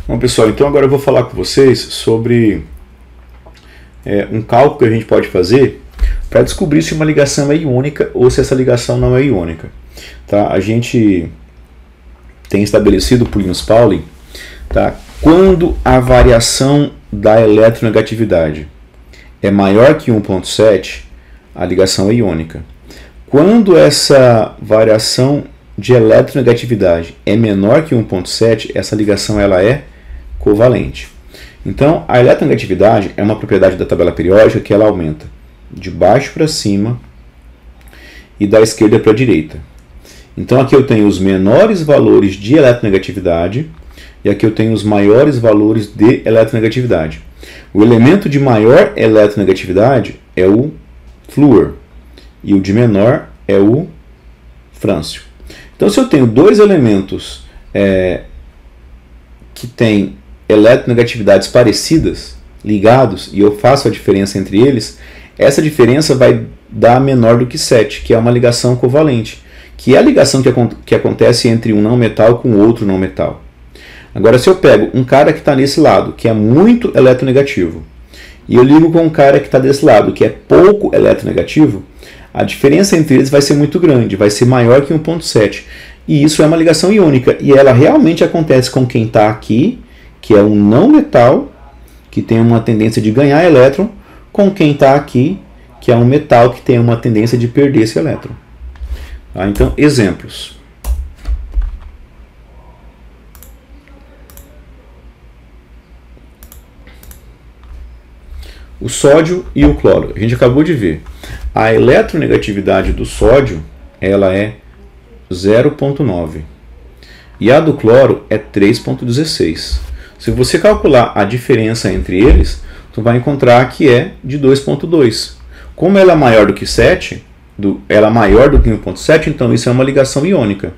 Bom, pessoal, então agora eu vou falar com vocês sobre um cálculo que a gente pode fazer para descobrir se uma ligação é iônica ou se essa ligação não é iônica. Tá? A gente tem estabelecido por Linus Pauling, tá? Quando a variação da eletronegatividade é maior que 1,7, a ligação é iônica. Quando essa variação de eletronegatividade é menor que 1,7, essa ligação ela é covalente. Então, a eletronegatividade é uma propriedade da tabela periódica que ela aumenta de baixo para cima e da esquerda para a direita. Então, aqui eu tenho os menores valores de eletronegatividade e aqui eu tenho os maiores valores de eletronegatividade. O elemento de maior eletronegatividade é o flúor e o de menor é o frâncio. Então, se eu tenho dois elementos que têm eletronegatividades parecidas, ligados, e eu faço a diferença entre eles, essa diferença vai dar menor do que 7, que é uma ligação covalente, que é a ligação que acontece entre um não metal com outro não metal. Agora, se eu pego um cara que está nesse lado, que é muito eletronegativo, e eu ligo com um cara que está desse lado, que é pouco eletronegativo, a diferença entre eles vai ser muito grande, vai ser maior que 1,7. E isso é uma ligação iônica, e ela realmente acontece com quem está aqui, que é um não metal, que tem uma tendência de ganhar elétron, com quem está aqui, que é um metal que tem uma tendência de perder esse elétron. Tá? Então, exemplos. O sódio e o cloro. A gente acabou de ver. A eletronegatividade do sódio ela é 0,9 e a do cloro é 3,16. Se você calcular a diferença entre eles, tu vai encontrar que é de 2,2. Como ela é maior do que 7, ela é maior do que 1,7, então isso é uma ligação iônica.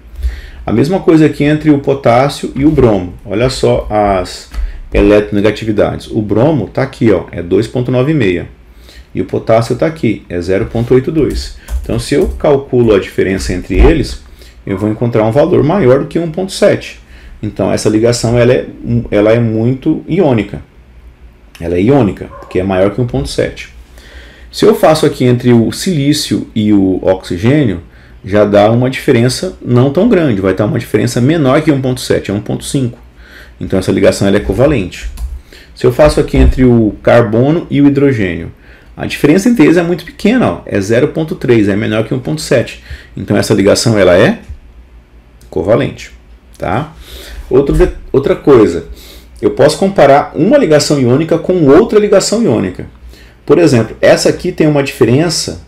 A mesma coisa aqui entre o potássio e o bromo. Olha só as eletronegatividades. O bromo está aqui, ó, é 2,96. E o potássio está aqui, é 0,82. Então, se eu calculo a diferença entre eles, eu vou encontrar um valor maior do que 1,7. Então, essa ligação ela é muito iônica. Ela é iônica, porque é maior que 1,7. Se eu faço aqui entre o silício e o oxigênio, já dá uma diferença não tão grande. Vai dar uma diferença menor que 1,7, é 1,5. Então, essa ligação ela é covalente. Se eu faço aqui entre o carbono e o hidrogênio, a diferença entre eles é muito pequena, ó, é 0,3, é menor que 1,7. Então, essa ligação ela é covalente. Tá? Outra coisa, eu posso comparar uma ligação iônica com outra ligação iônica. Por exemplo, essa aqui tem uma diferença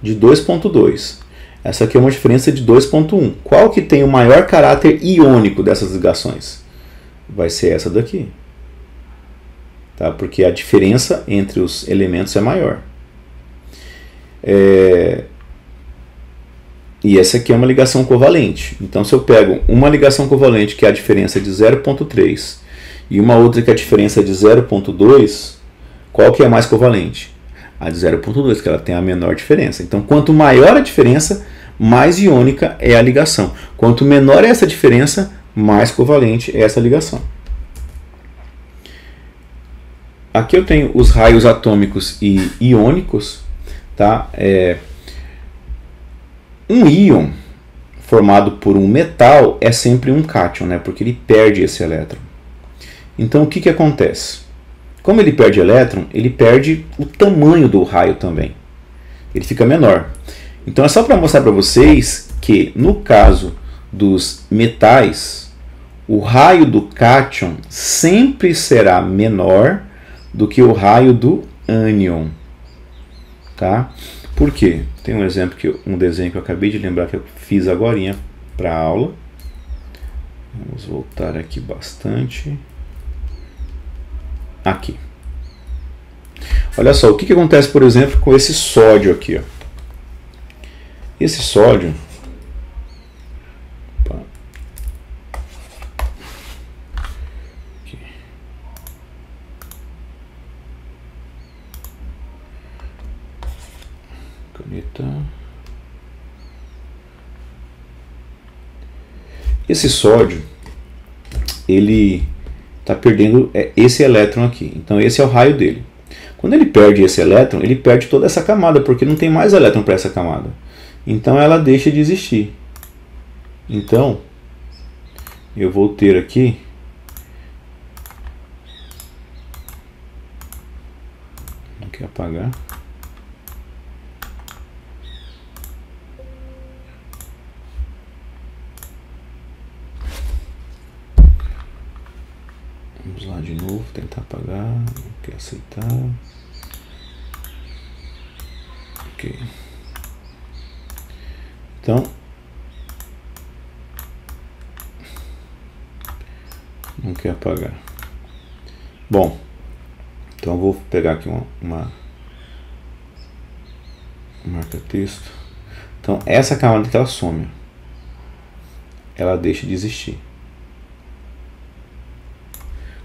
de 2,2. Essa aqui é uma diferença de 2,1. Qual que tem o maior caráter iônico dessas ligações? Vai ser essa daqui. Tá? Porque a diferença entre os elementos é maior. E essa aqui é uma ligação covalente. Então, se eu pego uma ligação covalente que é a diferença de 0,3 e uma outra que é a diferença de 0,2, qual que é mais covalente? A de 0,2, que ela tem a menor diferença. Então, quanto maior a diferença, mais iônica é a ligação. Quanto menor é essa diferença, mais covalente é essa ligação. Aqui eu tenho os raios atômicos e iônicos. Tá? Um íon formado por um metal é sempre um cátion, né? Porque ele perde esse elétron. Então, o que acontece? Como ele perde elétron, ele perde o tamanho do raio também. Ele fica menor. Então, é só para mostrar para vocês que, no caso dos metais, o raio do cátion sempre será menor do que o raio do ânion. Tá? Por quê? Tem um desenho que eu acabei de lembrar que eu fiz agora para a aula. Vamos voltar aqui bastante. Aqui. Olha só, o que acontece, por exemplo, com esse sódio aqui. Ó. Esse sódio... Aqui. Caneta. Esse sódio, ele está perdendo esse elétron aqui. Então esse é o raio dele. Quando ele perde esse elétron, ele perde toda essa camada, porque não tem mais elétron para essa camada. Então ela deixa de existir. Então eu vou ter aqui não quer apagar. Vamos lá de novo, tentar apagar, não quer aceitar. Ok. Então, não quer apagar. Bom, então eu vou pegar aqui uma marca-texto. Então, essa camada que ela some, ela deixa de existir.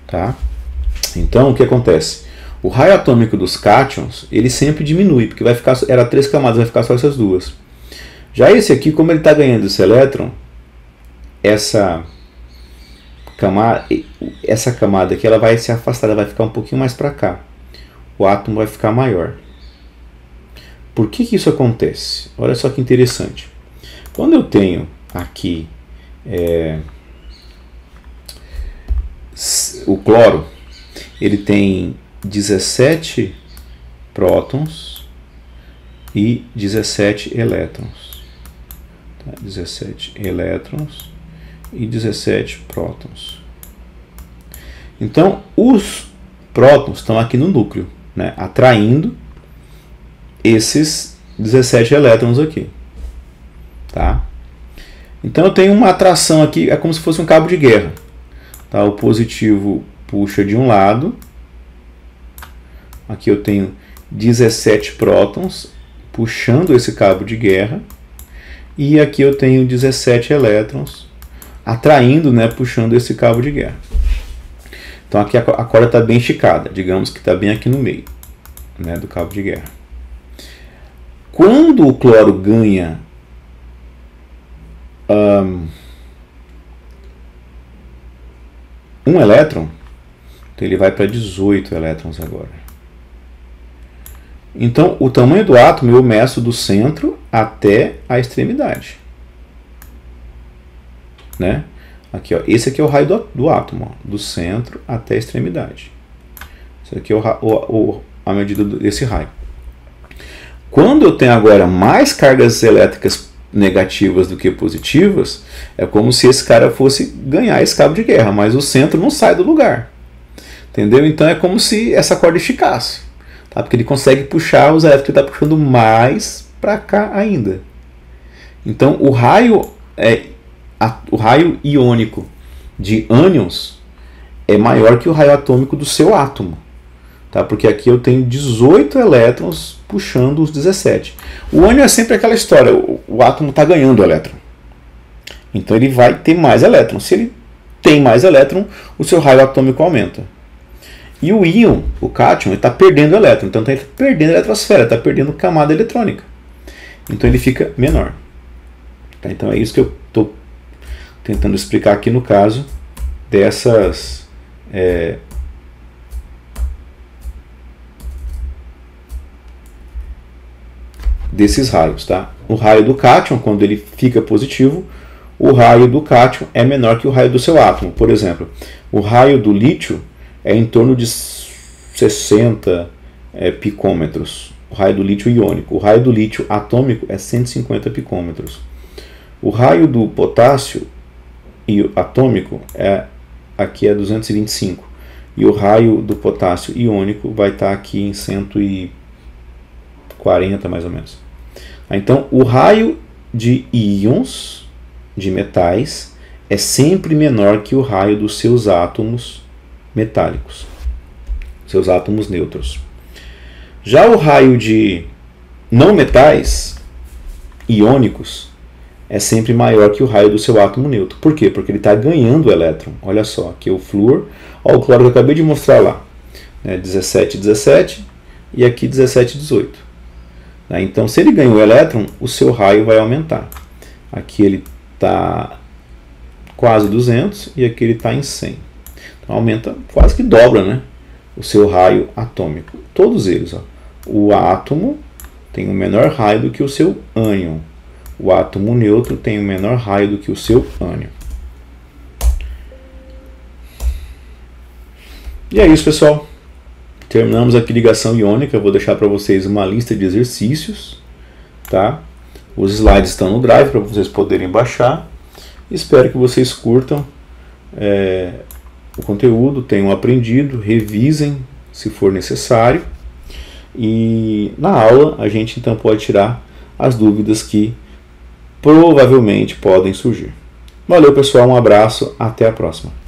Tá? Então, o que acontece? O raio atômico dos cátions, ele sempre diminui, porque vai ficar, era 3 camadas, vai ficar só essas duas. Já esse aqui, como ele está ganhando esse elétron, essa camada aqui ela vai se afastar, ela vai ficar um pouquinho mais para cá. O átomo vai ficar maior. Por que isso acontece? Olha só que interessante. Quando eu tenho aqui o cloro, ele tem 17 prótons e 17 elétrons. Tá? 17 elétrons e 17 prótons. Então, os prótons estão aqui no núcleo, né, atraindo esses 17 elétrons aqui. Tá? Então, eu tenho uma atração aqui, é como se fosse um cabo de guerra. Tá? O positivo puxa de um lado. Aqui eu tenho 17 prótons puxando esse cabo de guerra. E aqui eu tenho 17 elétrons atraindo, né, puxando esse cabo de guerra. Então aqui a corda está bem esticada, digamos que está bem aqui no meio, né, do cabo de guerra. Quando o cloro ganha um elétron, então ele vai para 18 elétrons agora. Então o tamanho do átomo eu meço do centro até a extremidade. Né? Aqui, ó, esse aqui é o raio do átomo, ó, do centro até a extremidade. Esse aqui é a medida desse raio. Quando eu tenho agora mais cargas elétricas negativas do que positivas, é como se esse cara fosse ganhar esse cabo de guerra, mas o centro não sai do lugar. Entendeu? Então é como se essa corda esticasse. Tá? Porque ele consegue puxar os elétrons que está puxando mais para cá ainda. Então o raio iônico de ânions é maior que o raio atômico do seu átomo. Tá? Porque aqui eu tenho 18 elétrons puxando os 17. O ânion é sempre aquela história, o átomo está ganhando elétron. Então ele vai ter mais elétrons. Se ele tem mais elétron, o seu raio atômico aumenta. E o íon, o cátion, está perdendo elétron. Então está perdendo eletrosfera, está perdendo camada eletrônica. Então ele fica menor. Tá? Então é isso que eu estou tentando explicar aqui no caso dessas desses raios, tá? O raio do cátion, quando ele fica positivo, o raio do cátion é menor que o raio do seu átomo. Por exemplo, o raio do lítio é em torno de 60 picômetros. O raio do lítio iônico. O raio do lítio atômico é 150 picômetros. O raio do potássio atômico aqui é 225. E o raio do potássio iônico vai estar aqui em 140 mais ou menos. Então o raio de íons, de metais, é sempre menor que o raio dos seus átomos metálicos, seus átomos neutros. Já o raio de não metais, iônicos, é sempre maior que o raio do seu átomo neutro. Por quê? Porque ele está ganhando elétron. Olha só, aqui é o flúor, olha o cloro que eu acabei de mostrar lá, né? 17, 17 e aqui 17, 18. Então, se ele ganhou o elétron, o seu raio vai aumentar. Aqui ele está quase 200 e aqui ele está em 100. aumenta, quase que dobra, né, o seu raio atômico. Todos eles. Ó. O átomo tem um menor raio do que o seu ânion. O átomo neutro tem um menor raio do que o seu ânion. E é isso, pessoal. Terminamos aqui ligação iônica. Eu vou deixar para vocês uma lista de exercícios, tá? Os slides estão no Drive para vocês poderem baixar. Espero que vocês curtam o conteúdo, tenham aprendido, revisem se for necessário. E na aula a gente então pode tirar as dúvidas que provavelmente podem surgir. Valeu, pessoal, um abraço, até a próxima.